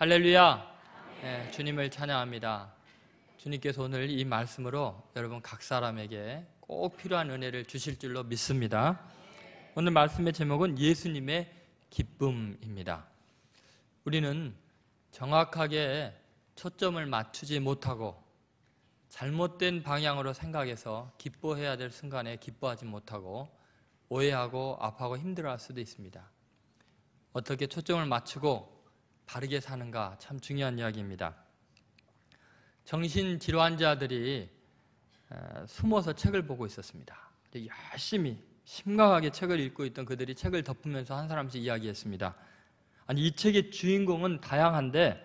할렐루야. 네, 주님을 찬양합니다. 주님께서 오늘 이 말씀으로 여러분 각 사람에게 꼭 필요한 은혜를 주실 줄로 믿습니다. 오늘 말씀의 제목은 예수님의 기쁨입니다. 우리는 정확하게 초점을 맞추지 못하고 잘못된 방향으로 생각해서 기뻐해야 될 순간에 기뻐하지 못하고 오해하고 아파하고 힘들어할 수도 있습니다. 어떻게 초점을 맞추고 바르게 사는가 참 중요한 이야기입니다. 정신질환자들이 숨어서 책을 보고 있었습니다. 열심히 심각하게 책을 읽고 있던 그들이 책을 덮으면서 한 사람씩 이야기했습니다. 아니, 이 책의 주인공은 다양한데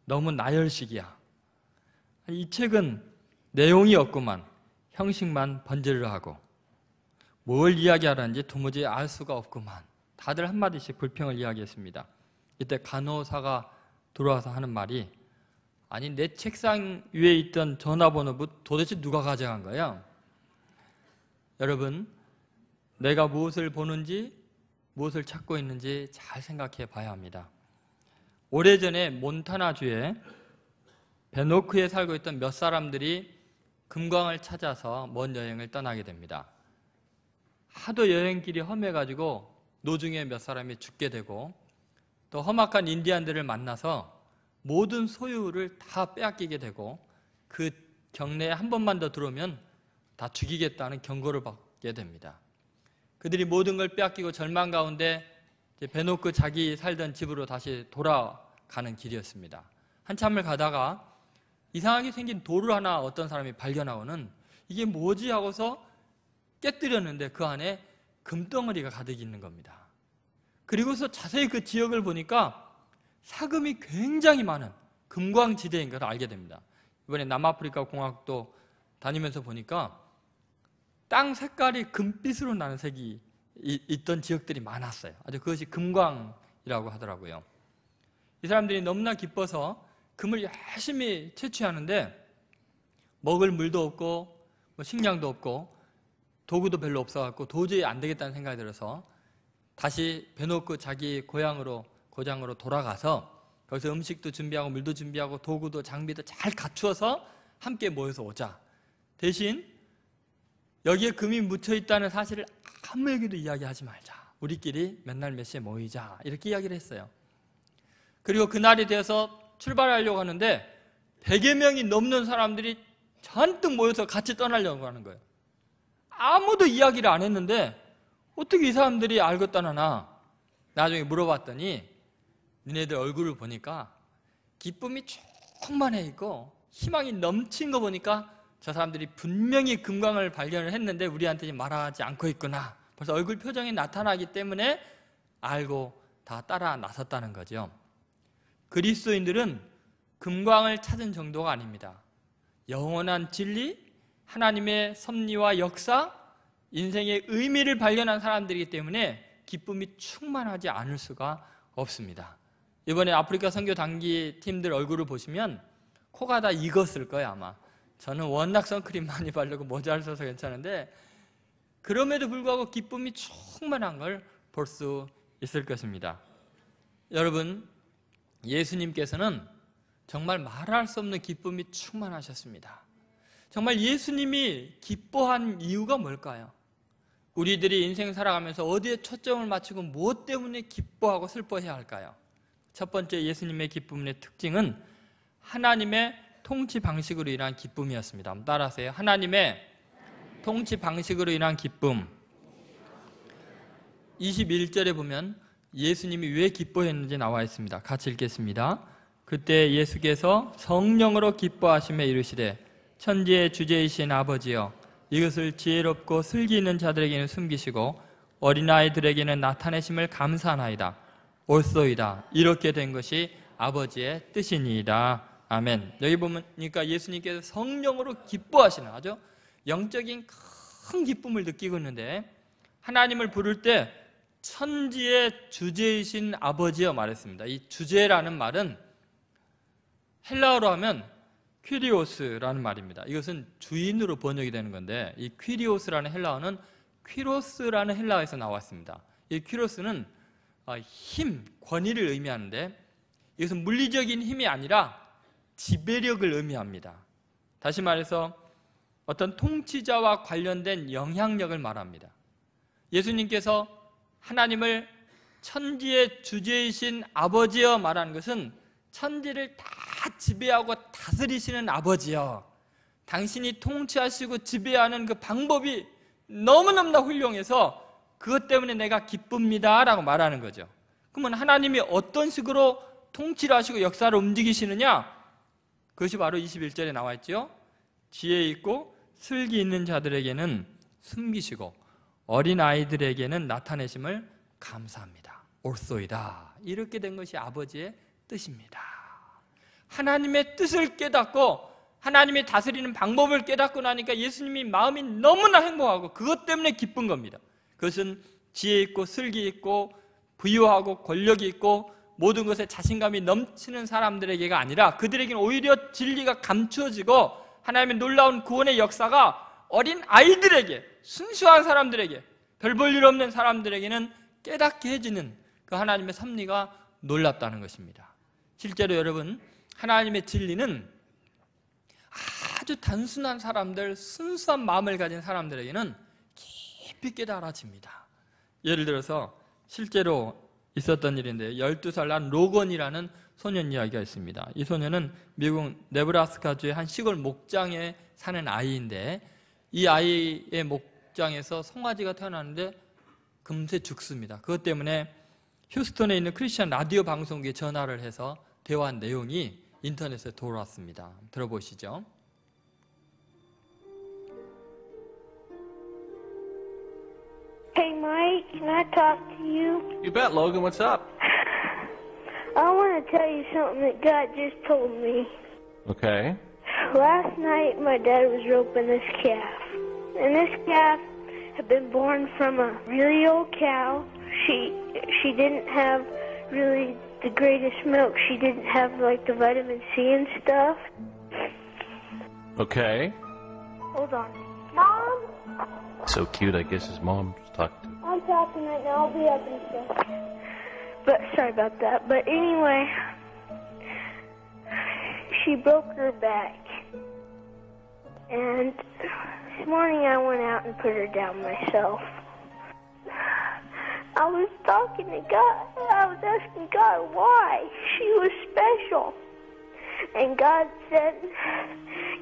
너무 나열식이야. 아니, 이 책은 내용이 없구만. 형식만 번지르르하고 뭘 이야기하라는지 도무지 알 수가 없구만. 다들 한마디씩 불평을 이야기했습니다. 이때 간호사가 들어와서 하는 말이, 아니, 내 책상 위에 있던 전화번호부 도대체 누가 가져간 거야? 여러분, 내가 무엇을 보는지 무엇을 찾고 있는지 잘 생각해 봐야 합니다. 오래전에 몬타나주에 베노크에 살고 있던 몇 사람들이 금광을 찾아서 먼 여행을 떠나게 됩니다. 하도 여행길이 험해가지고 노중에 몇 사람이 죽게 되고 또 험악한 인디안들을 만나서 모든 소유를 다 빼앗기게 되고 그 경내에 한 번만 더 들어오면 다 죽이겠다는 경고를 받게 됩니다. 그들이 모든 걸 빼앗기고 절망 가운데 베노크 자기 살던 집으로 다시 돌아가는 길이었습니다. 한참을 가다가 이상하게 생긴 돌을 하나 어떤 사람이 발견하고는 이게 뭐지 하고서 깨뜨렸는데 그 안에 금덩어리가 가득 있는 겁니다. 그리고서 자세히 그 지역을 보니까 사금이 굉장히 많은 금광지대인 것을 알게 됩니다. 이번에 남아프리카 공화국도 다니면서 보니까 땅 색깔이 금빛으로 나는 색이 있던 지역들이 많았어요. 아주 그것이 금광이라고 하더라고요. 이 사람들이 너무나 기뻐서 금을 열심히 채취하는데 먹을 물도 없고 식량도 없고 도구도 별로 없어갖고 도저히 안 되겠다는 생각이 들어서 다시 베노크 자기 고장으로 돌아가서 거기서 음식도 준비하고 물도 준비하고 도구도 장비도 잘 갖추어서 함께 모여서 오자. 대신 여기에 금이 묻혀있다는 사실을 아무에게도 이야기하지 말자. 우리끼리 몇 날 몇 시에 모이자. 이렇게 이야기를 했어요. 그리고 그날이 되어서 출발하려고 하는데 100여 명이 넘는 사람들이 잔뜩 모여서 같이 떠나려고 하는 거예요. 아무도 이야기를 안 했는데 어떻게 이 사람들이 알고 떠나나? 나중에 물어봤더니 니네들 얼굴을 보니까 기쁨이 충만해 있고 희망이 넘친 거 보니까 저 사람들이 분명히 금광을 발견을 했는데 우리한테 말하지 않고 있구나. 벌써 얼굴 표정이 나타나기 때문에 알고 다 따라 나섰다는 거죠. 그리스도인들은 금광을 찾은 정도가 아닙니다. 영원한 진리, 하나님의 섭리와 역사, 인생의 의미를 발견한 사람들이기 때문에 기쁨이 충만하지 않을 수가 없습니다. 이번에 아프리카 선교 단기 팀들 얼굴을 보시면 코가 다 익었을 거예요, 아마. 저는 워낙 선크림 많이 바르고 모자를 써서 괜찮은데 그럼에도 불구하고 기쁨이 충만한 걸 볼 수 있을 것입니다. 여러분, 예수님께서는 정말 말할 수 없는 기쁨이 충만하셨습니다. 정말 예수님이 기뻐한 이유가 뭘까요? 우리들이 인생 살아가면서 어디에 초점을 맞추고 무엇 때문에 기뻐하고 슬퍼해야 할까요? 첫 번째 예수님의 기쁨의 특징은 하나님의 통치 방식으로 인한 기쁨이었습니다. 한번 따라하세요. 하나님의 통치 방식으로 인한 기쁨. 21절에 보면 예수님이 왜 기뻐했는지 나와 있습니다. 같이 읽겠습니다. 그때 예수께서 성령으로 기뻐하시며 이르시되 천지의 주제이신 아버지여, 이것을 지혜롭고 슬기 있는 자들에게는 숨기시고 어린아이들에게는 나타내심을 감사하나이다. 옳소이다. 이렇게 된 것이 아버지의 뜻이니이다. 아멘. 여기 보니까 예수님께서 성령으로 기뻐하시는 아주 영적인 큰 기쁨을 느끼고 있는데 하나님을 부를 때 천지의 주제이신 아버지여 말했습니다. 이 주제라는 말은 헬라어로 하면 퀴리오스라는 말입니다. 이것은 주인으로 번역이 되는 건데 이 퀴리오스라는 헬라어는 퀴로스라는 헬라어에서 나왔습니다. 이 퀴로스는 힘, 권위를 의미하는데 이것은 물리적인 힘이 아니라 지배력을 의미합니다. 다시 말해서 어떤 통치자와 관련된 영향력을 말합니다. 예수님께서 하나님을 천지의 주제이신 아버지여 말하는 것은 천지를 다 지배하고 다스리시는 아버지여, 당신이 통치하시고 지배하는 그 방법이 너무너무나 훌륭해서 그것 때문에 내가 기쁩니다 라고 말하는 거죠. 그러면 하나님이 어떤 식으로 통치를 하시고 역사를 움직이시느냐? 그것이 바로 21절에 나와 있죠. 지혜 있고 슬기 있는 자들에게는 숨기시고 어린 아이들에게는 나타내심을 감사합니다. 옳소이다. 이렇게 된 것이 아버지의 뜻입니다. 하나님의 뜻을 깨닫고 하나님이 다스리는 방법을 깨닫고 나니까 예수님이 마음이 너무나 행복하고 그것 때문에 기쁜 겁니다. 그것은 지혜 있고 슬기 있고 부유하고 권력이 있고 모든 것에 자신감이 넘치는 사람들에게가 아니라 그들에게는 오히려 진리가 감추어지고 하나님의 놀라운 구원의 역사가 어린 아이들에게, 순수한 사람들에게, 별 볼 일 없는 사람들에게는 깨닫게 해지는 그 하나님의 섭리가 놀랍다는 것입니다. 실제로 여러분, 하나님의 진리는 아주 단순한 사람들, 순수한 마음을 가진 사람들에게는 깊이 깨달아집니다. 예를 들어서 실제로 있었던 일인데 12살 난 로건이라는 소년 이야기가 있습니다. 이 소년은 미국 네브라스카주의 한 시골 목장에 사는 아이인데 이 아이의 목장에서 송아지가 태어나는데 금세 죽습니다. 그것 때문에 휴스턴에 있는 크리스천 라디오 방송국에 전화를 해서 대화한 내용이 인터넷에 돌아왔습니다. 들어보시죠. Hey, Mike, can I talk to you? You bet, Logan. What's up? I want to tell you something that God just told me. Okay. Last night, my dad was roping this calf. And this calf had been born from a really old cow. She didn't have really the greatest milk. She didn't have, like, the vitamin C and stuff. Okay. Hold on. Mom? So cute. I guess his mom's talking to him. I'm talking right now. I'll be up in a second. But sorry about that. But anyway, she broke her back. And this morning I went out and put her down myself. I was talking to God. I was asking God why she was special. And God said,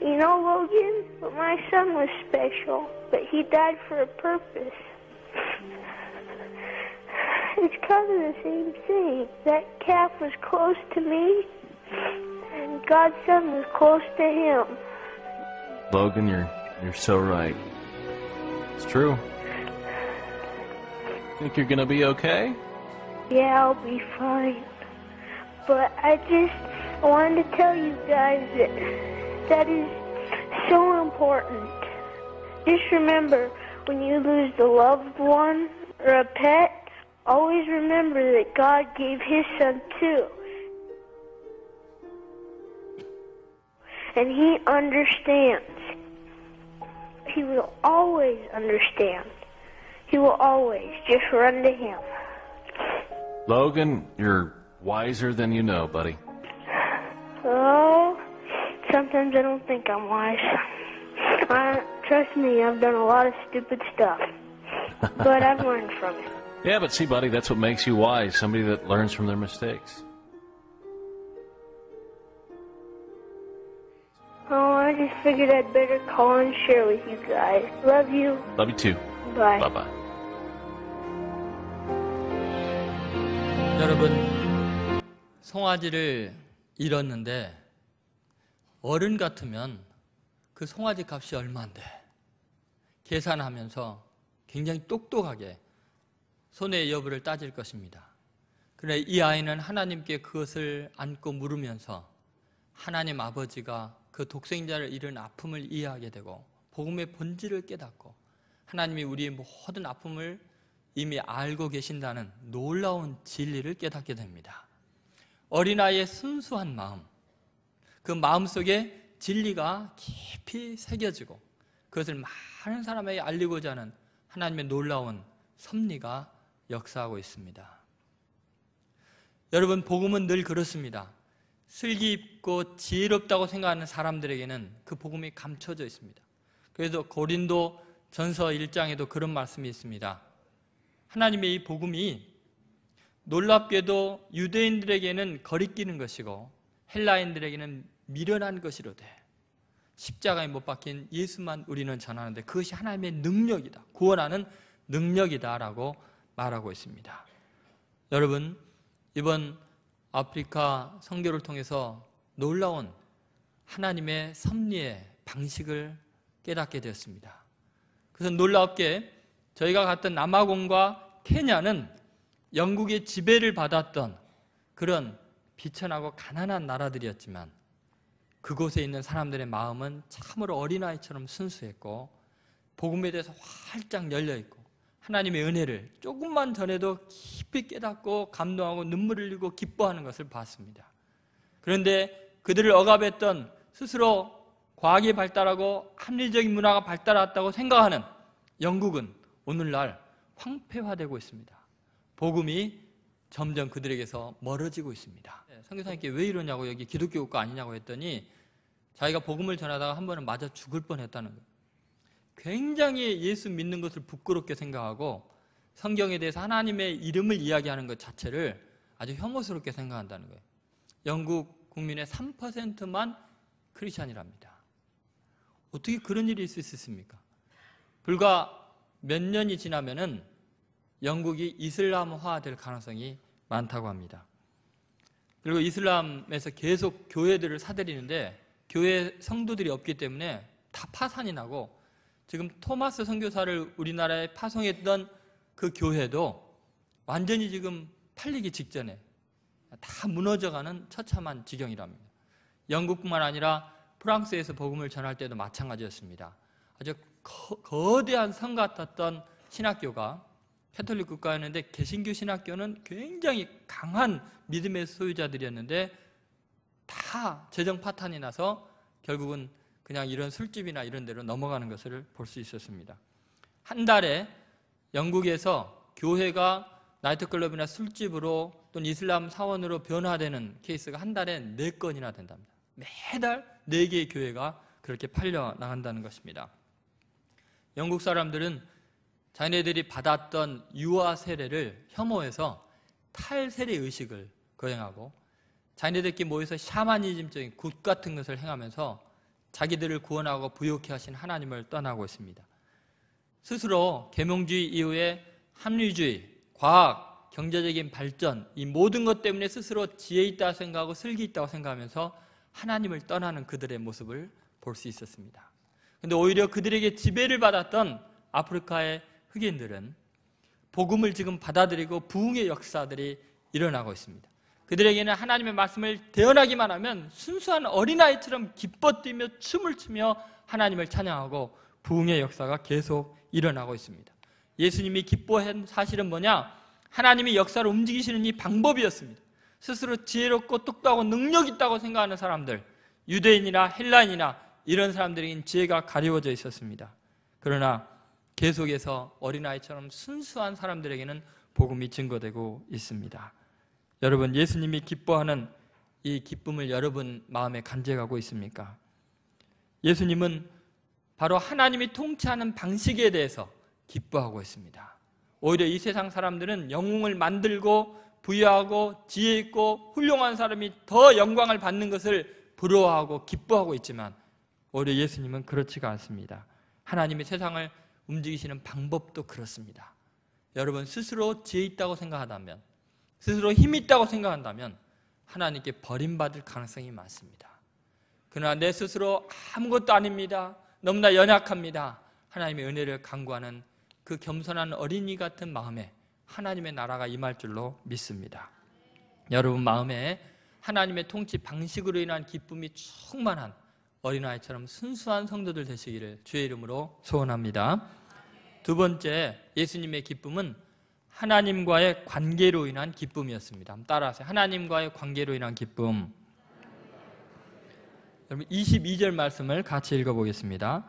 you know, Logan, but my son was special, but he died for a purpose. It's kind of the same thing. That calf was close to me, and God's son was close to him. Logan, you're so right. It's true. Think you're gonna be okay? Yeah, I'll be fine. But I wanted to tell you guys that is so important. Just remember, when you lose a loved one or a pet, always remember that God gave his son too. And he understands. He will always understand. He will always just run to him. Logan, you're wiser than you know, buddy. Oh, sometimes I don't think I'm wise. Trust me, I've done a lot of stupid stuff. But I've learned from it. Yeah, but see, buddy, that's what makes you wise. Somebody that learns from their mistakes. Oh, I just figured I'd better call and share with you guys. Love you. Love you too. Bye. Bye-bye. 여러분, 송아지를 잃었는데 어른 같으면 그 송아지 값이 얼마인데 계산하면서 굉장히 똑똑하게 손해의 여부를 따질 것입니다. 그런데 이 아이는 하나님께 그것을 안고 물으면서 하나님 아버지가 그 독생자를 잃은 아픔을 이해하게 되고 복음의 본질을 깨닫고 하나님이 우리의 모든 아픔을 이미 알고 계신다는 놀라운 진리를 깨닫게 됩니다. 어린아이의 순수한 마음, 그 마음속에 진리가 깊이 새겨지고 그것을 많은 사람에게 알리고자 하는 하나님의 놀라운 섭리가 역사하고 있습니다. 여러분, 복음은 늘 그렇습니다. 슬기있고 지혜롭다고 생각하는 사람들에게는 그 복음이 감춰져 있습니다. 그래서 고린도 전서 1장에도 그런 말씀이 있습니다. 하나님의 이 복음이 놀랍게도 유대인들에게는 거리끼는 것이고 헬라인들에게는 미련한 것이로되 십자가에 못 박힌 예수만 우리는 전하는데 그것이 하나님의 능력이다, 구원하는 능력이다라고 말하고 있습니다. 여러분, 이번 아프리카 선교를 통해서 놀라운 하나님의 섭리의 방식을 깨닫게 되었습니다. 그래서 놀랍게 저희가 갔던 남아공과 케냐는 영국의 지배를 받았던 그런 비천하고 가난한 나라들이었지만 그곳에 있는 사람들의 마음은 참으로 어린아이처럼 순수했고 복음에 대해서 활짝 열려있고 하나님의 은혜를 조금만 전에도 깊이 깨닫고 감동하고 눈물을 흘리고 기뻐하는 것을 봤습니다. 그런데 그들을 억압했던 스스로 과학이 발달하고 합리적인 문화가 발달했다고 생각하는 영국은 오늘날 황폐화되고 있습니다. 복음이 점점 그들에게서 멀어지고 있습니다. 선교사님께 왜 이러냐고, 여기 기독교 국가 아니냐고 했더니 자기가 복음을 전하다가 한 번은 맞아 죽을 뻔했다는 거예요. 굉장히 예수 믿는 것을 부끄럽게 생각하고 성경에 대해서 하나님의 이름을 이야기하는 것 자체를 아주 혐오스럽게 생각한다는 거예요. 영국 국민의 3%만 크리스찬이랍니다. 어떻게 그런 일이 있을 수 있습니까? 불과 몇 년이 지나면은 영국이 이슬람화될 가능성이 많다고 합니다. 그리고 이슬람에서 계속 교회들을 사들이는데 교회 성도들이 없기 때문에 다 파산이 나고 지금 토마스 선교사를 우리나라에 파송했던 그 교회도 완전히 지금 팔리기 직전에 다 무너져가는 처참한 지경이랍니다. 영국뿐만 아니라 프랑스에서 복음을 전할 때도 마찬가지였습니다. 아주 거대한 성 같았던 신학교가 캐톨릭 국가였는데 개신교 신학교는 굉장히 강한 믿음의 소유자들이었는데 다 재정 파탄이 나서 결국은 그냥 이런 술집이나 이런 데로 넘어가는 것을 볼 수 있었습니다. 한 달에 영국에서 교회가 나이트클럽이나 술집으로 또는 이슬람 사원으로 변화되는 케이스가 한 달에 4건이나 된답니다. 매달 4개의 교회가 그렇게 팔려 나간다는 것입니다. 영국 사람들은 자기네들이 받았던 유아 세례를 혐오해서 탈세례 의식을 거행하고 자기네들끼리 모여서 샤머니즘적인 굿 같은 것을 행하면서 자기들을 구원하고 부욕케 하신 하나님을 떠나고 있습니다. 스스로 계몽주의 이후에 합리주의, 과학, 경제적인 발전, 이 모든 것 때문에 스스로 지혜 있다고 생각하고 슬기 있다고 생각하면서 하나님을 떠나는 그들의 모습을 볼 수 있었습니다. 그런데 오히려 그들에게 지배를 받았던 아프리카의 흑인들은 복음을 지금 받아들이고 부흥의 역사들이 일어나고 있습니다. 그들에게는 하나님의 말씀을 대언하기만 하면 순수한 어린아이처럼 기뻐 뛰며 춤을 추며 하나님을 찬양하고 부흥의 역사가 계속 일어나고 있습니다. 예수님이 기뻐한 사실은 뭐냐? 하나님이 역사를 움직이시는 이 방법이었습니다. 스스로 지혜롭고 똑똑하고 능력 있다고 생각하는 사람들, 유대인이나 헬라인이나 이런 사람들에게는 지혜가 가리워져 있었습니다. 그러나 계속해서 어린아이처럼 순수한 사람들에게는 복음이 증거되고 있습니다. 여러분, 예수님이 기뻐하는 이 기쁨을 여러분 마음에 간직하고 있습니까? 예수님은 바로 하나님이 통치하는 방식에 대해서 기뻐하고 있습니다. 오히려 이 세상 사람들은 영웅을 만들고 부여하고 지혜 있고 훌륭한 사람이 더 영광을 받는 것을 부러워하고 기뻐하고 있지만 오히려 예수님은 그렇지가 않습니다. 하나님이 세상을 움직이시는 방법도 그렇습니다. 여러분, 스스로 지혜 있다고 생각한다면, 스스로 힘 있다고 생각한다면 하나님께 버림받을 가능성이 많습니다. 그러나 내 스스로 아무것도 아닙니다, 너무나 연약합니다, 하나님의 은혜를 간구하는 그 겸손한 어린이 같은 마음에 하나님의 나라가 임할 줄로 믿습니다. 여러분 마음에 하나님의 통치 방식으로 인한 기쁨이 충만한 어린아이처럼 순수한 성도들 되시기를 주의 이름으로 소원합니다. 두 번째, 예수님의 기쁨은 하나님과의 관계로 인한 기쁨이었습니다. 한번 따라하세요. 하나님과의 관계로 인한 기쁨. 여러분 22절 말씀을 같이 읽어보겠습니다.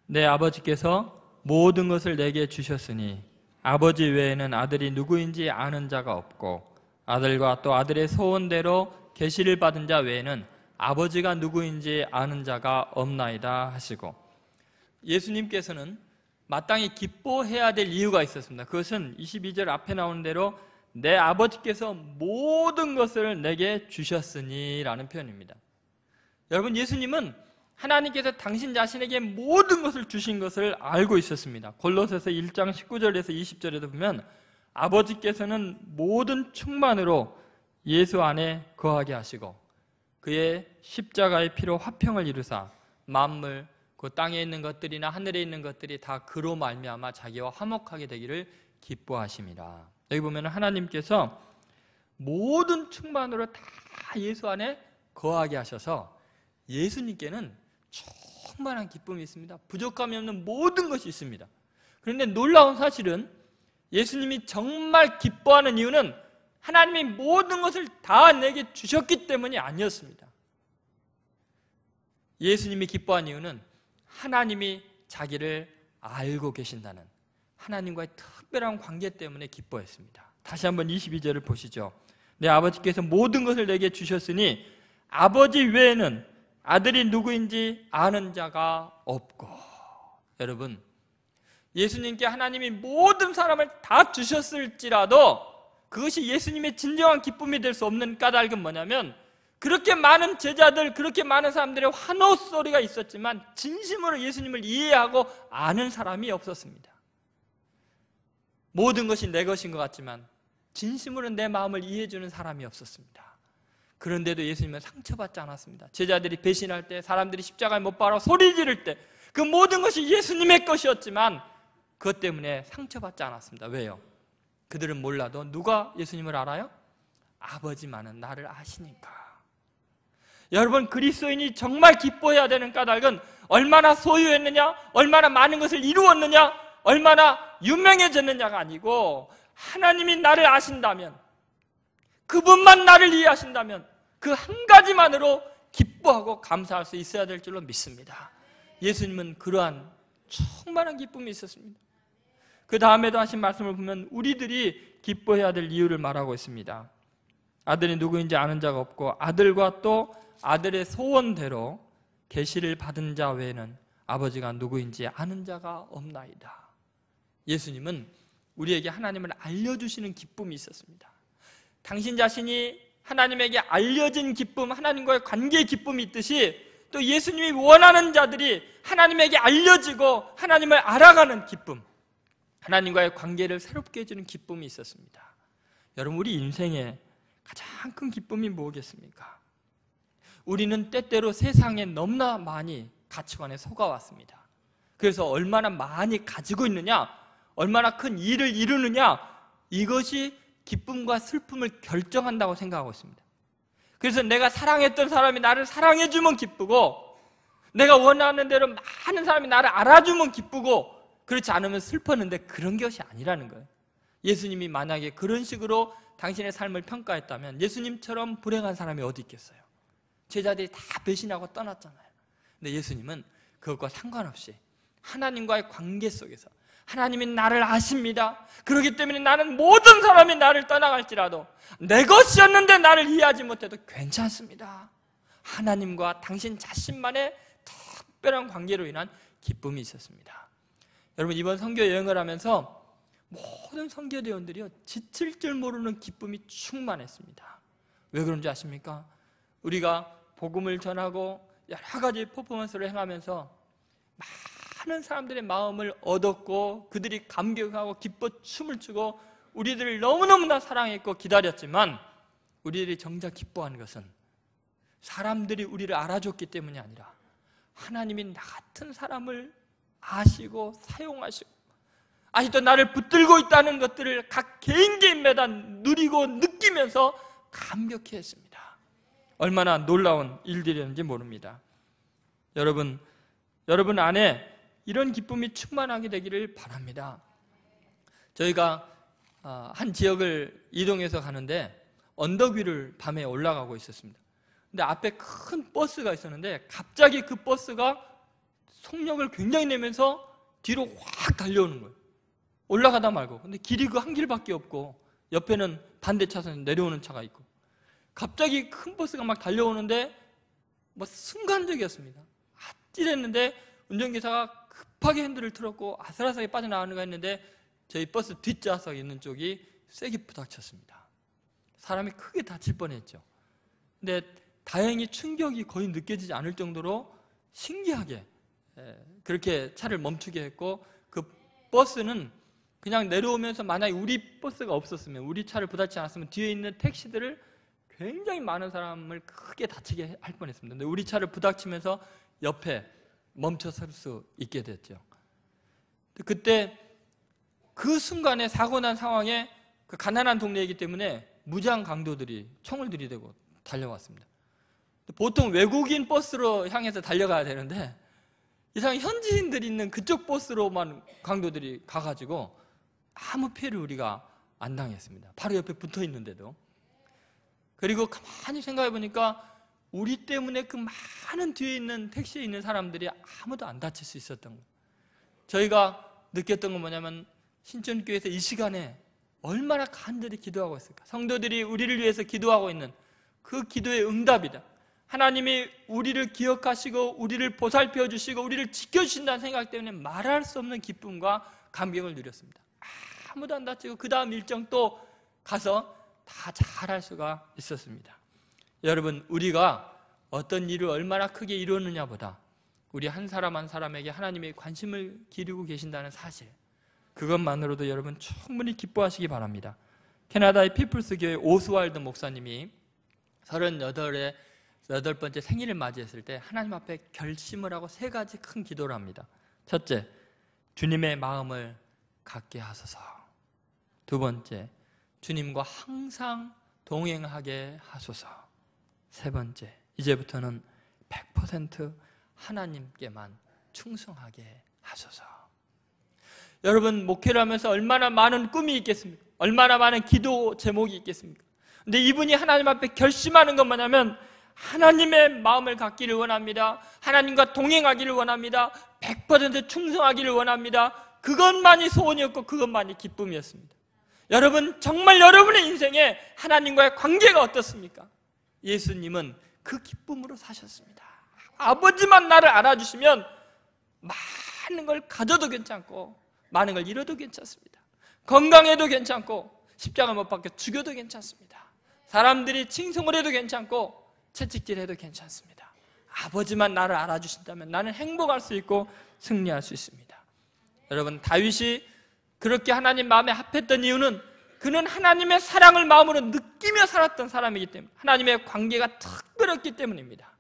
내 아버지께서 모든 것을 내게 주셨으니 아버지 외에는 아들이 누구인지 아는 자가 없고 아들과 또 아들의 소원대로 계시를 받은 자 외에는 아버지가 누구인지 아는 자가 없나이다 하시고, 예수님께서는 마땅히 기뻐해야 될 이유가 있었습니다. 그것은 22절 앞에 나오는 대로 내 아버지께서 모든 것을 내게 주셨으니 라는 표현입니다. 여러분, 예수님은 하나님께서 당신 자신에게 모든 것을 주신 것을 알고 있었습니다. 골로새서 1장 19절에서 20절에도 보면 아버지께서는 모든 충만으로 예수 안에 거하게 하시고 그의 십자가의 피로 화평을 이루사 만물, 그 땅에 있는 것들이나 하늘에 있는 것들이 다 그로 말미암아 자기와 화목하게 되기를 기뻐하심이라. 여기 보면 하나님께서 모든 충만으로 다 예수 안에 거하게 하셔서 예수님께는 충만한 기쁨이 있습니다. 부족함이 없는 모든 것이 있습니다. 그런데 놀라운 사실은 예수님이 정말 기뻐하는 이유는 하나님이 모든 것을 다 내게 주셨기 때문이 아니었습니다. 예수님이 기뻐한 이유는 하나님이 자기를 알고 계신다는 하나님과의 특별한 관계 때문에 기뻐했습니다. 다시 한번 22절을 보시죠. 내 아버지께서 모든 것을 내게 주셨으니 아버지 외에는 아들이 누구인지 아는 자가 없고. 여러분, 예수님께 하나님이 모든 사람을 다 주셨을지라도 그것이 예수님의 진정한 기쁨이 될 수 없는 까닭은 뭐냐면, 그렇게 많은 제자들, 그렇게 많은 사람들의 환호 소리가 있었지만 진심으로 예수님을 이해하고 아는 사람이 없었습니다. 모든 것이 내 것인 것 같지만 진심으로 내 마음을 이해해주는 사람이 없었습니다. 그런데도 예수님은 상처받지 않았습니다. 제자들이 배신할 때, 사람들이 십자가에 못 박아 소리 지를 때 그 모든 것이 예수님의 것이었지만 그것 때문에 상처받지 않았습니다. 왜요? 그들은 몰라도 누가 예수님을 알아요? 아버지만은 나를 아시니까. 여러분, 그리스도인이 정말 기뻐해야 되는 까닭은 얼마나 소유했느냐, 얼마나 많은 것을 이루었느냐, 얼마나 유명해졌느냐가 아니고 하나님이 나를 아신다면, 그분만 나를 이해하신다면 그 한 가지만으로 기뻐하고 감사할 수 있어야 될 줄로 믿습니다. 예수님은 그러한 충만한 기쁨이 있었습니다. 그 다음에도 하신 말씀을 보면 우리들이 기뻐해야 될 이유를 말하고 있습니다. 아들이 누구인지 아는 자가 없고 아들과 또 아들의 소원대로 계시를 받은 자 외에는 아버지가 누구인지 아는 자가 없나이다. 예수님은 우리에게 하나님을 알려주시는 기쁨이 있었습니다. 당신 자신이 하나님에게 알려진 기쁨, 하나님과의 관계의 기쁨이 있듯이 또 예수님이 원하는 자들이 하나님에게 알려지고 하나님을 알아가는 기쁨, 하나님과의 관계를 새롭게 해주는 기쁨이 있었습니다. 여러분, 우리 인생에 가장 큰 기쁨이 뭐겠습니까? 우리는 때때로 세상에 너무나 많이 가치관에 속아왔습니다. 그래서 얼마나 많이 가지고 있느냐, 얼마나 큰 일을 이루느냐, 이것이 기쁨과 슬픔을 결정한다고 생각하고 있습니다. 그래서 내가 사랑했던 사람이 나를 사랑해주면 기쁘고, 내가 원하는 대로 많은 사람이 나를 알아주면 기쁘고, 그렇지 않으면 슬펐는데 그런 것이 아니라는 거예요. 예수님이 만약에 그런 식으로 당신의 삶을 평가했다면 예수님처럼 불행한 사람이 어디 있겠어요? 제자들이 다 배신하고 떠났잖아요. 근데 예수님은 그것과 상관없이 하나님과의 관계 속에서 하나님이 나를 아십니다. 그렇기 때문에 나는 모든 사람이 나를 떠나갈지라도 내 것이었는데 나를 이해하지 못해도 괜찮습니다. 하나님과 당신 자신만의 특별한 관계로 인한 기쁨이 있었습니다. 여러분, 이번 선교 여행을 하면서 모든 선교대원들이요, 지칠 줄 모르는 기쁨이 충만했습니다. 왜 그런지 아십니까? 우리가 복음을 전하고 여러 가지 퍼포먼스를 행하면서 많은 사람들의 마음을 얻었고 그들이 감격하고 기뻐 춤을 추고 우리들을 너무너무나 사랑했고 기다렸지만, 우리들이 정작 기뻐하는 것은 사람들이 우리를 알아줬기 때문이 아니라 하나님이 나 같은 사람을 아시고 사용하시고 아직도 나를 붙들고 있다는 것들을 각 개인마다 누리고 느끼면서 감격해했습니다. 얼마나 놀라운 일들이었는지 모릅니다. 여러분 안에 이런 기쁨이 충만하게 되기를 바랍니다. 저희가 한 지역을 이동해서 가는데 언덕 위를 밤에 올라가고 있었습니다. 근데 앞에 큰 버스가 있었는데 갑자기 그 버스가 속력을 굉장히 내면서 뒤로 확 달려오는 거예요. 올라가다 말고. 근데 길이 그 한 길밖에 없고 옆에는 반대 차선에 내려오는 차가 있고, 갑자기 큰 버스가 막 달려오는데 뭐 순간적이었습니다. 아찔했는데 운전기사가 급하게 핸들을 틀었고 아슬아슬하게 빠져나가는가 했는데 저희 버스 뒷좌석에 있는 쪽이 세게 부닥쳤습니다. 사람이 크게 다칠 뻔했죠. 근데 다행히 충격이 거의 느껴지지 않을 정도로 신기하게 그렇게 차를 멈추게 했고, 그 버스는 그냥 내려오면서 만약에 우리 버스가 없었으면, 우리 차를 부닥치지 않았으면 뒤에 있는 택시들을 굉장히 많은 사람을 크게 다치게 할 뻔했습니다. 근데 우리 차를 부닥치면서 옆에 멈춰 설 수 있게 됐죠. 그때 그 순간에 사고 난 상황에 그 가난한 동네이기 때문에 무장 강도들이 총을 들이대고 달려왔습니다. 보통 외국인 버스로 향해서 달려가야 되는데 이상 현지인들이 있는 그쪽 버스로만 강도들이 가가지고 아무 피해를 우리가 안 당했습니다. 바로 옆에 붙어 있는데도. 그리고 가만히 생각해 보니까 우리 때문에 그 많은 뒤에 있는 택시에 있는 사람들이 아무도 안 다칠 수 있었던 거예요. 저희가 느꼈던 건 뭐냐면 신천교회에서 이 시간에 얼마나 간절히 기도하고 있을까. 성도들이 우리를 위해서 기도하고 있는 그 기도의 응답이다. 하나님이 우리를 기억하시고 우리를 보살펴 주시고 우리를 지켜주신다는 생각 때문에 말할 수 없는 기쁨과 감격을 누렸습니다. 아무도 안 다치고 그 다음 일정 또 가서 다 잘할 수가 있었습니다. 여러분, 우리가 어떤 일을 얼마나 크게 이루었느냐 보다 우리 한 사람 한 사람에게 하나님의 관심을 기르고 계신다는 사실, 그것만으로도 여러분 충분히 기뻐하시기 바랍니다. 캐나다의 피플스 교회 오스왈드 목사님이 38번째 생일을 맞이했을 때 하나님 앞에 결심을 하고 3가지 큰 기도를 합니다. 첫째, 주님의 마음을 갖게 하소서. 두 번째, 주님과 항상 동행하게 하소서. 세 번째, 이제부터는 100% 하나님께만 충성하게 하소서. 여러분, 목회를 하면서 얼마나 많은 꿈이 있겠습니까? 얼마나 많은 기도 제목이 있겠습니까? 근데 이분이 하나님 앞에 결심하는 건 뭐냐면 하나님의 마음을 갖기를 원합니다. 하나님과 동행하기를 원합니다. 100% 충성하기를 원합니다. 그것만이 소원이었고 그것만이 기쁨이었습니다. 여러분, 정말 여러분의 인생에 하나님과의 관계가 어떻습니까? 예수님은 그 기쁨으로 사셨습니다. 아버지만 나를 알아주시면 많은 걸 가져도 괜찮고 많은 걸 잃어도 괜찮습니다. 건강해도 괜찮고 십자가 못 박혀 죽여도 괜찮습니다. 사람들이 칭송을 해도 괜찮고 채찍질해도 괜찮습니다. 아버지만 나를 알아주신다면 나는 행복할 수 있고 승리할 수 있습니다. 여러분, 다윗이 그렇게 하나님 마음에 합했던 이유는 그는 하나님의 사랑을 마음으로 느끼며 살았던 사람이기 때문에, 하나님의 관계가 특별했기 때문입니다.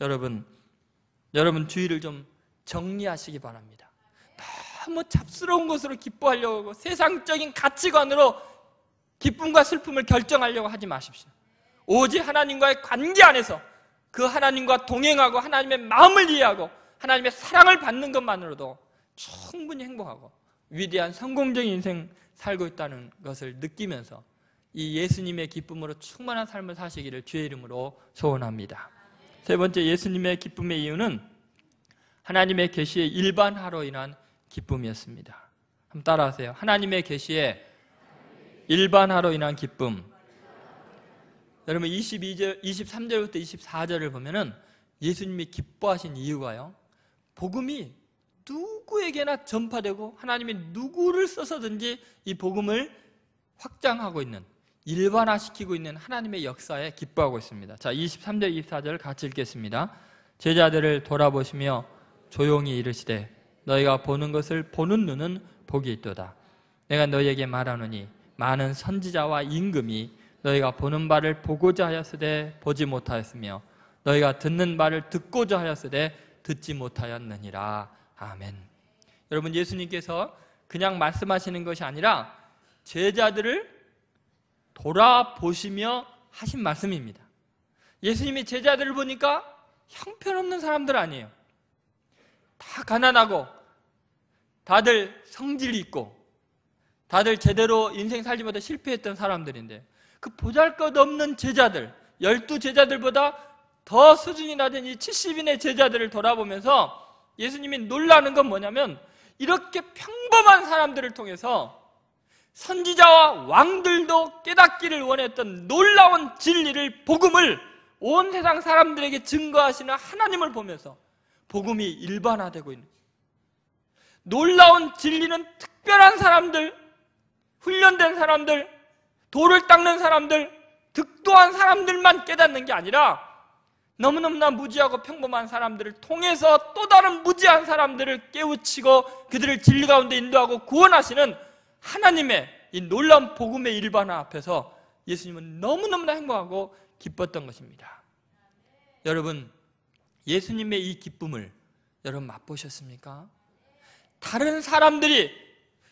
여러분 주의를 좀 정리하시기 바랍니다. 너무 잡스러운 것으로 기뻐하려고 하고 세상적인 가치관으로 기쁨과 슬픔을 결정하려고 하지 마십시오. 오직 하나님과의 관계 안에서 그 하나님과 동행하고 하나님의 마음을 이해하고 하나님의 사랑을 받는 것만으로도 충분히 행복하고 위대한 성공적인 인생 살고 있다는 것을 느끼면서 이 예수님의 기쁨으로 충만한 삶을 사시기를 주의 이름으로 소원합니다. 세 번째, 예수님의 기쁨의 이유는 하나님의 계시의 일반화로 인한 기쁨이었습니다. 한번 따라하세요. 하나님의 계시의 일반화로 인한 기쁨. 여러분, 23절부터 24절을 보면은 예수님이 기뻐하신 이유가요, 복음이 누구에게나 전파되고 하나님이 누구를 써서든지 이 복음을 확장하고 있는, 일반화시키고 있는 하나님의 역사에 기뻐하고 있습니다. 자, 23절 24절 같이 읽겠습니다. 제자들을 돌아보시며 조용히 이르시되 너희가 보는 것을 보는 눈은 복이 있도다. 내가 너희에게 말하노니 많은 선지자와 임금이 너희가 보는 바를 보고자 하였으되 보지 못하였으며 너희가 듣는 바를 듣고자 하였으되 듣지 못하였느니라. 아멘. 여러분, 예수님께서 그냥 말씀하시는 것이 아니라 제자들을 돌아보시며 하신 말씀입니다. 예수님이 제자들을 보니까 형편없는 사람들 아니에요. 다 가난하고 다들 성질이 있고 다들 제대로 인생 살지 못해 실패했던 사람들인데 그 보잘것없는 제자들, 12제자들보다 더 수준이 낮은 이 70인의 제자들을 돌아보면서 예수님이 놀라는 건 뭐냐면 이렇게 평범한 사람들을 통해서 선지자와 왕들도 깨닫기를 원했던 놀라운 진리를, 복음을 온 세상 사람들에게 증거하시는 하나님을 보면서 복음이 일반화되고 있는, 놀라운 진리는 특별한 사람들, 훈련된 사람들, 돌을 닦는 사람들, 득도한 사람들만 깨닫는 게 아니라 너무너무나 무지하고 평범한 사람들을 통해서 또 다른 무지한 사람들을 깨우치고 그들을 진리 가운데 인도하고 구원하시는 하나님의 이 놀라운 복음의 일반화 앞에서 예수님은 너무너무나 행복하고 기뻤던 것입니다. 여러분, 예수님의 이 기쁨을 여러분 맛보셨습니까? 다른 사람들이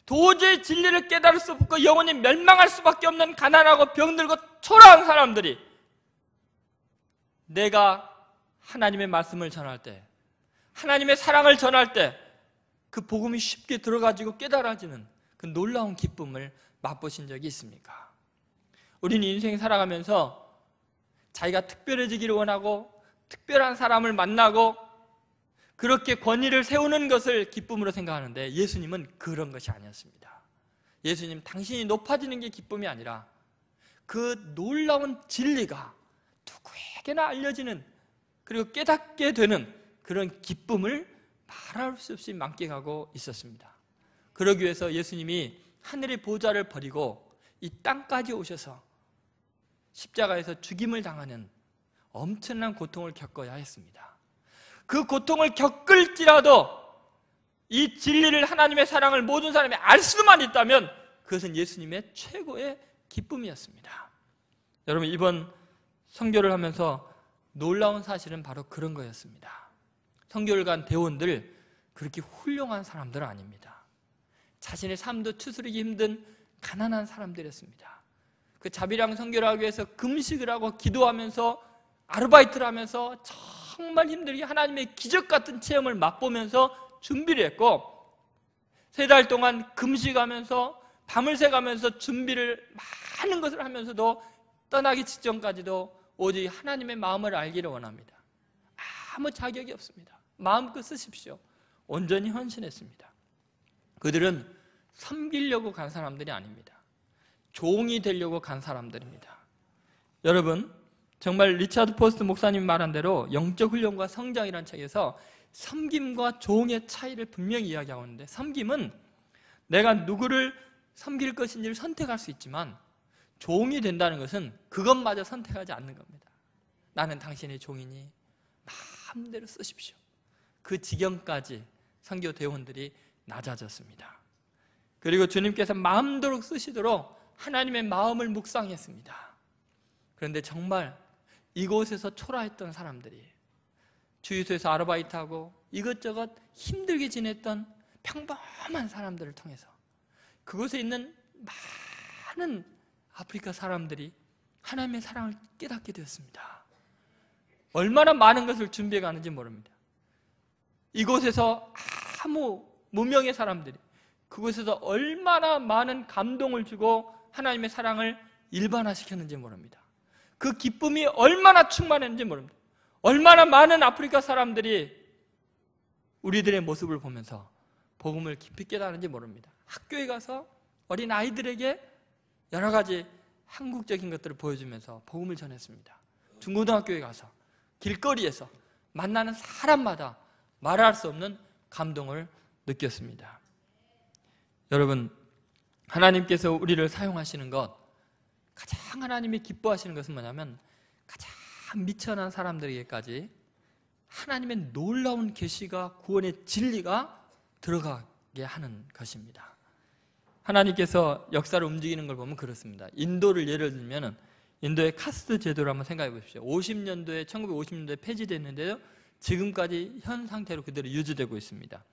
도저히 진리를 깨달을 수 없고 영원히 멸망할 수밖에 없는 가난하고 병들고 초라한 사람들이 내가 하나님의 말씀을 전할 때, 하나님의 사랑을 전할 때 그 복음이 쉽게 들어가지고 깨달아지는 그 놀라운 기쁨을 맛보신 적이 있습니까? 우리는 인생 살아가면서 자기가 특별해지기를 원하고 특별한 사람을 만나고 그렇게 권위를 세우는 것을 기쁨으로 생각하는데 예수님은 그런 것이 아니었습니다. 예수님, 당신이 높아지는 게 기쁨이 아니라 그 놀라운 진리가 누구에게나 알려지는, 그리고 깨닫게 되는 그런 기쁨을 말할 수 없이 만끽하고 있었습니다. 그러기 위해서 예수님이 하늘의 보좌를 버리고 이 땅까지 오셔서 십자가에서 죽임을 당하는 엄청난 고통을 겪어야 했습니다. 그 고통을 겪을지라도 이 진리를, 하나님의 사랑을 모든 사람이 알 수만 있다면 그것은 예수님의 최고의 기쁨이었습니다. 여러분, 이번 선교를 하면서 놀라운 사실은 바로 그런 거였습니다. 선교를 간 대원들 그렇게 훌륭한 사람들은 아닙니다. 자신의 삶도 추스르기 힘든 가난한 사람들이었습니다. 그 자비랑 선교를 하기 위해서 금식을 하고 기도하면서 아르바이트를 하면서 정말 힘들게 하나님의 기적 같은 체험을 맛보면서 준비를 했고, 3달 동안 금식하면서 밤을 새가면서 준비를 많은 것을 하면서도 떠나기 직전까지도 오직 하나님의 마음을 알기를 원합니다. 아무 자격이 없습니다. 마음껏 쓰십시오. 온전히 헌신했습니다. 그들은 섬기려고 간 사람들이 아닙니다. 종이 되려고 간 사람들입니다. 여러분, 정말 리차드 포스트 목사님이 말한 대로 영적 훈련과 성장이라는 책에서 섬김과 종의 차이를 분명히 이야기하고 있는데, 섬김은 내가 누구를 섬길 것인지를 선택할 수 있지만 종이 된다는 것은 그것마저 선택하지 않는 겁니다. 나는 당신의 종이니 마음대로 쓰십시오. 그 지경까지 선교 대원들이 낮아졌습니다. 그리고 주님께서 마음대로 쓰시도록 하나님의 마음을 묵상했습니다. 그런데 정말 이곳에서 초라했던 사람들이, 주유소에서 아르바이트하고 이것저것 힘들게 지냈던 평범한 사람들을 통해서 그곳에 있는 많은 아프리카 사람들이 하나님의 사랑을 깨닫게 되었습니다. 얼마나 많은 것을 준비해 가는지 모릅니다. 이곳에서 아무 무명의 사람들이 그곳에서 얼마나 많은 감동을 주고 하나님의 사랑을 일반화시켰는지 모릅니다. 그 기쁨이 얼마나 충만했는지 모릅니다. 얼마나 많은 아프리카 사람들이 우리들의 모습을 보면서 복음을 깊이 깨달은지 모릅니다. 학교에 가서 어린 아이들에게 여러 가지 한국적인 것들을 보여주면서 복음을 전했습니다. 중고등학교에 가서 길거리에서 만나는 사람마다 말할 수 없는 감동을 느꼈습니다. 여러분, 하나님께서 우리를 사용하시는 것, 가장 하나님이 기뻐하시는 것은 뭐냐면 가장 미천한 사람들에게까지 하나님의 놀라운 계시가, 구원의 진리가 들어가게 하는 것입니다. 하나님께서 역사를 움직이는 걸 보면 그렇습니다. 인도를 예를 들면 인도의 카스트 제도를 한번 생각해 보십시오. 1950년도에 폐지됐는데요, 지금까지 현 상태로 그대로 유지되고 있습니다.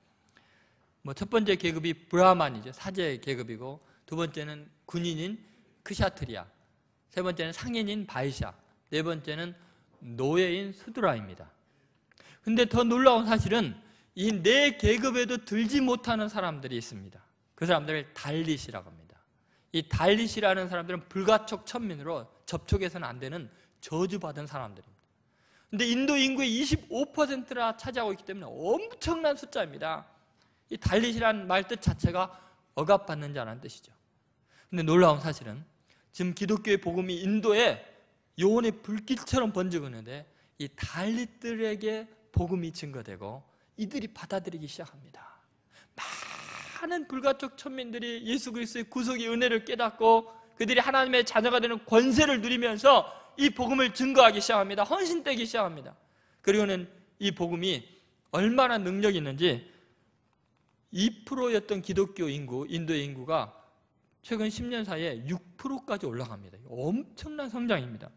첫 번째 계급이 브라만이죠. 사제 계급이고, 두 번째는 군인인 크샤트리아, 세 번째는 상인인 바이샤, 네 번째는 노예인 수드라입니다. 근데 더 놀라운 사실은 이 네 계급에도 들지 못하는 사람들이 있습니다. 그 사람들을 달릿이라고 합니다. 이 달릿이라는 사람들은 불가촉 천민으로 접촉해서는 안 되는 저주받은 사람들입니다. 근데 인도 인구의 25%나 차지하고 있기 때문에 엄청난 숫자입니다. 이 달릿이라는 말 뜻 자체가 억압받는 자라는 뜻이죠. 근데 놀라운 사실은 지금 기독교의 복음이 인도에 요원의 불길처럼 번지고 있는데 이 달릿들에게 복음이 증거되고 이들이 받아들이기 시작합니다. 많은 불가촉 천민들이 예수 그리스도의 구속의 은혜를 깨닫고 그들이 하나님의 자녀가 되는 권세를 누리면서 이 복음을 증거하기 시작합니다. 헌신되기 시작합니다. 그리고는 이 복음이 얼마나 능력이 있는지 2%였던 기독교 인구, 인도의 인구가 최근 10년 사이에 6%까지 올라갑니다. 엄청난 성장입니다.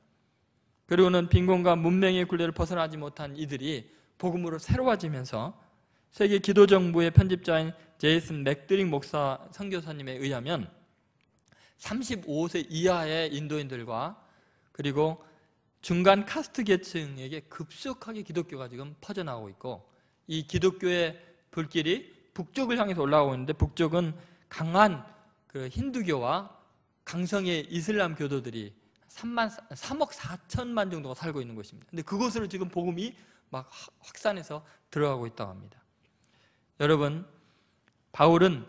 그리고는 빈곤과 문명의 굴레를 벗어나지 못한 이들이 복음으로 새로워지면서 세계 기도정부의 편집자인 제이슨 맥드릭 목사 선교사님에 의하면 35세 이하의 인도인들과 그리고 중간 카스트 계층에게 급속하게 기독교가 지금 퍼져나오고 있고 이 기독교의 불길이 북쪽을 향해서 올라오고 있는데 북쪽은 강한 그 힌두교와 강성의 이슬람 교도들이 3억 4천만 정도가 살고 있는 곳입니다. 근데 그곳으로 지금 복음이 막 확산해서 들어가고 있다고 합니다. 여러분, 바울은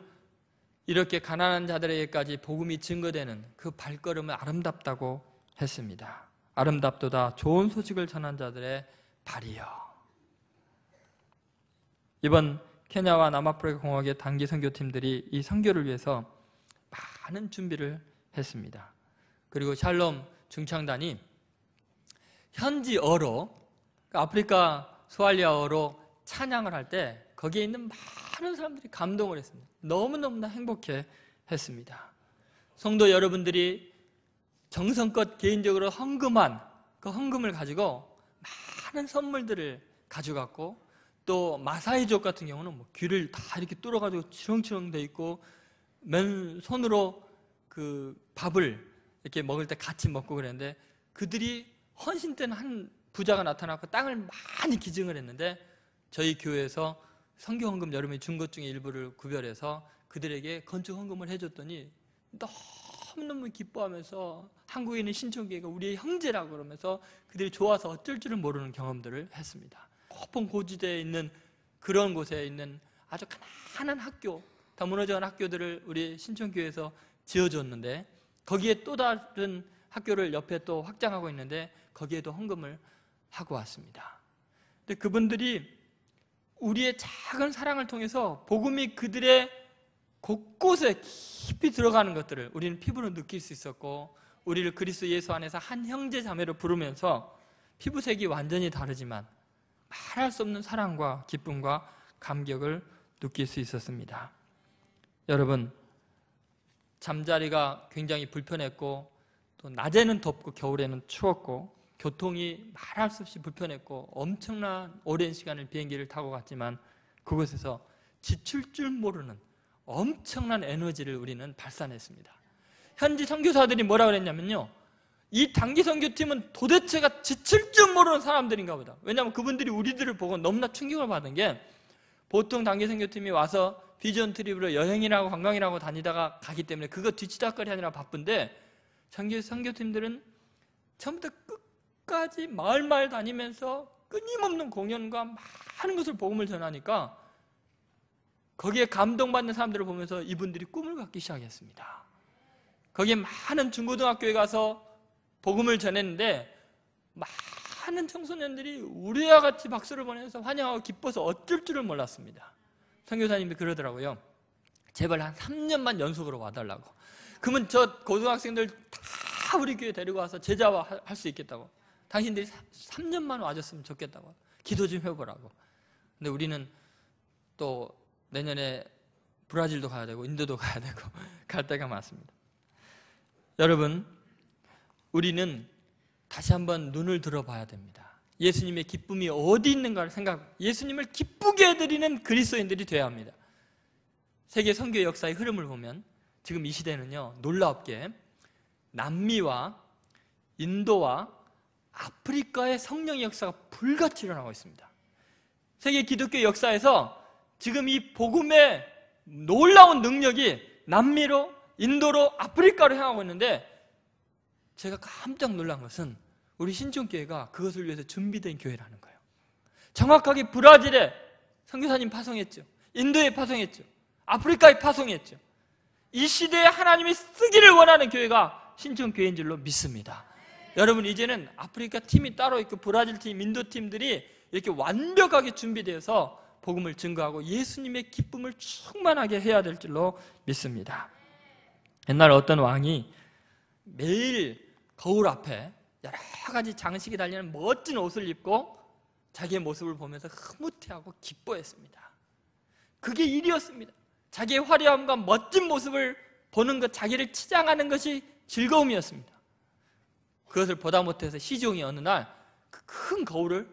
이렇게 가난한 자들에게까지 복음이 증거되는 그 발걸음을 아름답다고 했습니다. 아름답도다 좋은 소식을 전한 자들의 발이여. 이번 케냐와 남아프리카 공화국의 단기 선교팀들이 이 선교를 위해서 많은 준비를 했습니다. 그리고 샬롬 중창단이 현지어로 아프리카 스왈리아어로 찬양을 할 때 거기에 있는 많은 사람들이 감동을 했습니다. 너무너무나 행복해 했습니다. 성도 여러분들이 정성껏 개인적으로 헌금한 그 헌금을 가지고 많은 선물들을 가져갔고 또 마사이족 같은 경우는 뭐 귀를 다 이렇게 뚫어가지고 치렁치렁 돼 있고 맨손으로 그 밥을 이렇게 먹을 때 같이 먹고 그랬는데 그들이 헌신 때는 한 부자가 나타나고 땅을 많이 기증을 했는데 저희 교회에서 선교헌금 여러분이 준 것 중에 일부를 구별해서 그들에게 건축헌금을 해줬더니 너무너무 기뻐하면서 한국에 있는 신천교회가 우리의 형제라고 그러면서 그들이 좋아서 어쩔 줄은 모르는 경험들을 했습니다. 높은 고지대에 있는 그런 곳에 있는 아주 가난한 학교, 다 무너져간 학교들을 우리 신천교회에서 지어줬는데 거기에 또 다른 학교를 옆에 또 확장하고 있는데 거기에도 헌금을 하고 왔습니다. 근데 그분들이 우리의 작은 사랑을 통해서 복음이 그들의 곳곳에 깊이 들어가는 것들을 우리는 피부로 느낄 수 있었고 우리를 그리스도 예수 안에서 한 형제 자매로 부르면서 피부색이 완전히 다르지만 말할 수 없는 사랑과 기쁨과 감격을 느낄 수 있었습니다. 여러분, 잠자리가 굉장히 불편했고 또 낮에는 덥고 겨울에는 추웠고 교통이 말할 수 없이 불편했고 엄청난 오랜 시간을 비행기를 타고 갔지만 그곳에서 지칠 줄 모르는 엄청난 에너지를 우리는 발산했습니다. 현지 선교사들이 뭐라 그랬냐면요, 이 단기 선교팀은 도대체가 지칠 줄 모르는 사람들인가 보다. 왜냐하면 그분들이 우리들을 보고 너무나 충격을 받은 게 보통 단기 선교팀이 와서 비전 트립으로 여행이라고 관광이라고 다니다가 가기 때문에 그거 뒤치다거리 하느라 바쁜데 선교팀들은 처음부터 끝까지 마을 다니면서 끊임없는 공연과 많은 것을 복음을 전하니까 거기에 감동받는 사람들을 보면서 이분들이 꿈을 갖기 시작했습니다. 거기에 많은 중고등학교에 가서 복음을 전했는데 많은 청소년들이 우리와 같이 박수를 보내면서 환영하고 기뻐서 어쩔 줄을 몰랐습니다. 선교사님이 그러더라고요. 제발 한 3년만 연속으로 와달라고. 그러면 저 고등학생들 다 우리 교회 데리고 와서 제자화 할 수 있겠다고. 당신들이 3년만 와줬으면 좋겠다고. 기도 좀 해보라고. 근데 우리는 또 내년에 브라질도 가야 되고 인도도 가야 되고 갈 데가 많습니다. 여러분, 우리는 다시 한번 눈을 들어봐야 됩니다. 예수님의 기쁨이 어디 있는가를 예수님을 기쁘게 해드리는 그리스도인들이 되어야 합니다. 세계 선교 역사의 흐름을 보면 지금 이 시대는요, 놀랍게 남미와 인도와 아프리카의 성령의 역사가 불같이 일어나고 있습니다. 세계 기독교 역사에서 지금 이 복음의 놀라운 능력이 남미로, 인도로, 아프리카로 향하고 있는데 제가 깜짝 놀란 것은 우리 신촌교회가 그것을 위해서 준비된 교회라는 거예요. 정확하게 브라질에 선교사님 파송했죠. 인도에 파송했죠. 아프리카에 파송했죠. 이 시대에 하나님이 쓰기를 원하는 교회가 신천교회인 줄로 믿습니다. 여러분, 이제는 아프리카 팀이 따로 있고 브라질 팀, 인도 팀들이 이렇게 완벽하게 준비되어서 복음을 증거하고 예수님의 기쁨을 충만하게 해야 될 줄로 믿습니다. 옛날 어떤 왕이 매일 거울 앞에 여러 가지 장식이 달리는 멋진 옷을 입고 자기의 모습을 보면서 흐뭇해하고 기뻐했습니다. 그게 일이었습니다. 자기의 화려함과 멋진 모습을 보는 것, 자기를 치장하는 것이 즐거움이었습니다. 그것을 보다 못해서 시종이 어느 날 그 큰 거울을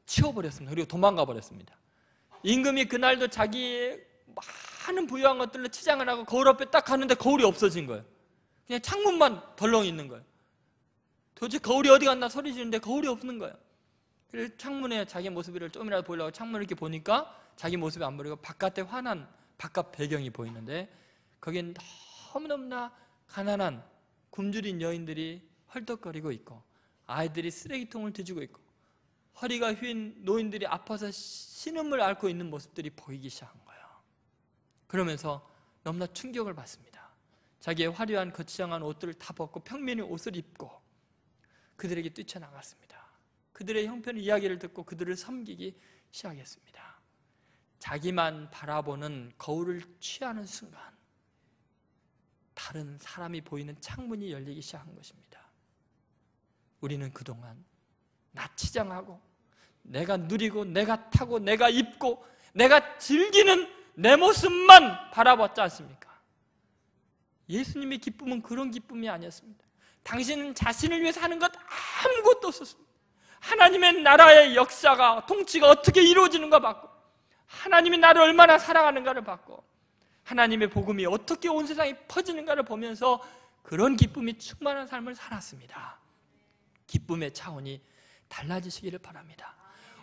치워버렸습니다. 그리고 도망가 버렸습니다. 임금이 그날도 자기의 많은 부유한 것들로 치장을 하고 거울 앞에 딱 가는데 거울이 없어진 거예요. 그냥 창문만 덜렁 있는 거예요. 도대체 거울이 어디 갔나 소리 지르는데 거울이 없는 거예요. 그래서 창문에 자기 모습을 좀이라도 보려고 창문을 이렇게 보니까 자기 모습이 안 보이고 바깥에 환한 바깥 배경이 보이는데 거긴 너무너무나 가난한 굶주린 여인들이 헐떡거리고 있고 아이들이 쓰레기통을 뒤지고 있고 허리가 휜 노인들이 아파서 신음을 앓고 있는 모습들이 보이기 시작한 거예요. 그러면서 너무나 충격을 받습니다. 자기의 화려한 거치장한 옷들을 다 벗고 평민의 옷을 입고 그들에게 뛰쳐나갔습니다. 그들의 형편의 이야기를 듣고 그들을 섬기기 시작했습니다. 자기만 바라보는 거울을 취하는 순간 다른 사람이 보이는 창문이 열리기 시작한 것입니다. 우리는 그동안 나 치장하고 내가 누리고 내가 타고 내가 입고 내가 즐기는 내 모습만 바라봤지 않습니까? 예수님의 기쁨은 그런 기쁨이 아니었습니다. 당신은 자신을 위해서 하는 것 아무것도 없었습니다. 하나님의 나라의 역사가 통치가 어떻게 이루어지는가 봤고 하나님이 나를 얼마나 사랑하는가를 봤고 하나님의 복음이 어떻게 온 세상에 퍼지는가를 보면서 그런 기쁨이 충만한 삶을 살았습니다. 기쁨의 차원이 달라지시기를 바랍니다.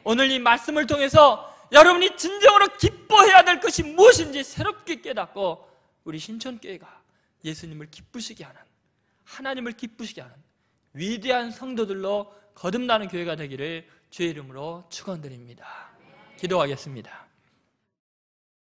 오늘 이 말씀을 통해서 여러분이 진정으로 기뻐해야 될 것이 무엇인지 새롭게 깨닫고 우리 신천교회가 예수님을 기쁘시게 하는, 하나님을 기쁘시게 하는 위대한 성도들로 거듭나는 교회가 되기를 주의 이름으로 축원드립니다. 기도하겠습니다.